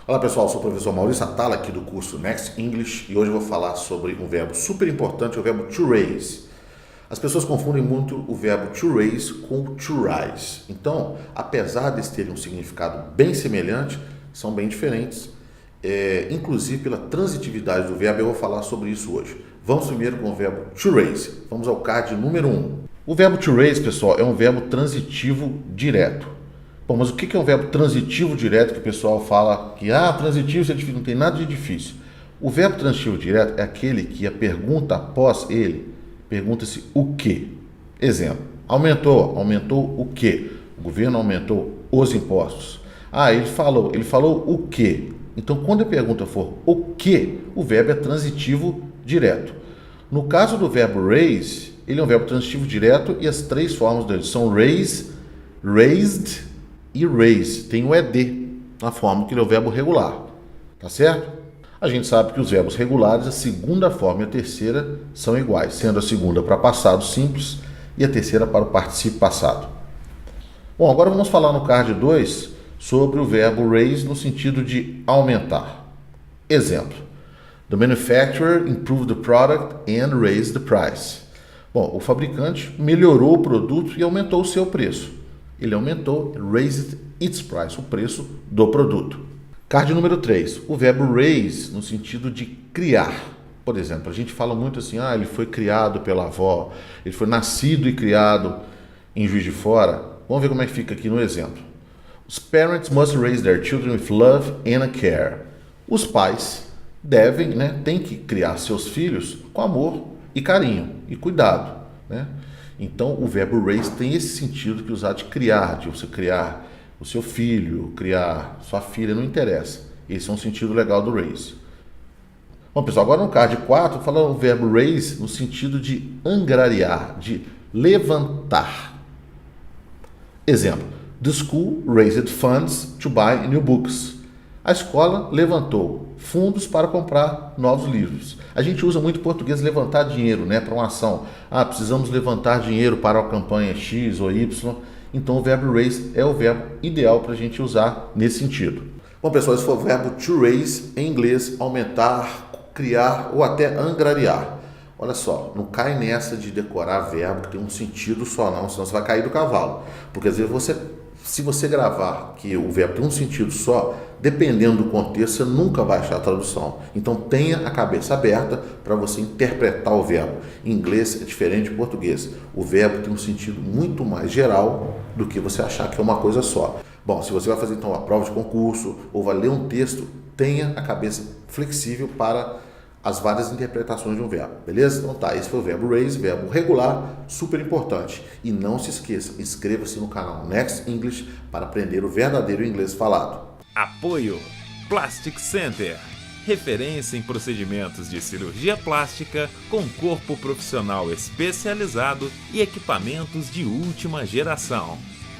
Olá pessoal, sou o professor Maurício Atala aqui do curso Next English e hoje eu vou falar sobre um verbo super importante, o verbo to raise. As pessoas confundem muito o verbo to raise com to rise. Então, apesar de terem um significado bem semelhante, são bem diferentes, inclusive pela transitividade do verbo. Eu vou falar sobre isso hoje. Vamos primeiro com o verbo to raise. Vamos ao card número 1. O verbo to raise, pessoal, é um verbo transitivo direto. Bom, mas o que é um verbo transitivo direto que o pessoal fala que, transitivo isso é difícil, não tem nada de difícil. O verbo transitivo direto é aquele que a pergunta após ele, pergunta-se o quê? Exemplo, aumentou o quê? O governo aumentou os impostos. Ele falou o quê? Então, quando a pergunta for o quê, o verbo é transitivo direto. No caso do verbo raise, ele é um verbo transitivo direto e as três formas dele são raise, raised e raise. Tem o ed na forma que ele é o verbo regular, tá certo? A gente sabe que os verbos regulares, a segunda forma e a terceira são iguais, sendo a segunda para passado simples e a terceira para o particípio passado. Bom, agora vamos falar no card 2 sobre o verbo raise no sentido de aumentar. Exemplo: The manufacturer improved the product and raised the price. Bom, o fabricante melhorou o produto e aumentou o seu preço. Ele aumentou, raised its price, o preço do produto. Card número 3, o verbo raise no sentido de criar. Por exemplo, a gente fala muito assim, ele foi criado pela avó, ele foi nascido e criado em Juiz de Fora. Vamos ver como é que fica aqui no exemplo. Os parents must raise their children with love and care. Os pais têm que criar seus filhos com amor e carinho e cuidado, né? Então, o verbo raise tem esse sentido que usar de criar, de você criar o seu filho, criar sua filha, não interessa. Esse é um sentido legal do raise. Bom, pessoal, agora no card 4, falando o verbo raise no sentido de angariar, de levantar. Exemplo: The school raised funds to buy new books. A escola levantou fundos para comprar novos livros. A gente usa muito em português levantar dinheiro, para uma ação. Precisamos levantar dinheiro para a campanha X ou Y. Então o verbo raise é o verbo ideal para a gente usar nesse sentido. Bom, pessoal, esse foi o verbo to raise, em inglês, aumentar, criar ou até angariar. Olha só, não cai nessa de decorar verbo que tem um sentido só não, senão você vai cair do cavalo. Porque às vezes se você gravar que o verbo tem um sentido só, dependendo do contexto, você nunca vai achar a tradução. Então tenha a cabeça aberta para você interpretar o verbo. Em inglês é diferente de português. O verbo tem um sentido muito mais geral do que você achar que é uma coisa só. Bom, se você vai fazer então a prova de concurso ou vai ler um texto, tenha a cabeça flexível para as várias interpretações de um verbo, beleza? Então tá, esse foi o verbo raise, verbo regular, super importante. E não se esqueça, inscreva-se no canal Next English para aprender o verdadeiro inglês falado. Apoio Plastic Center, referência em procedimentos de cirurgia plástica com corpo profissional especializado e equipamentos de última geração.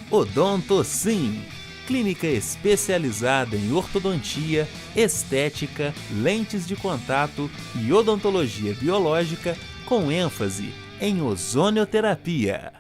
Odontocin, clínica especializada em ortodontia, estética, lentes de contato e odontologia biológica com ênfase em ozonioterapia.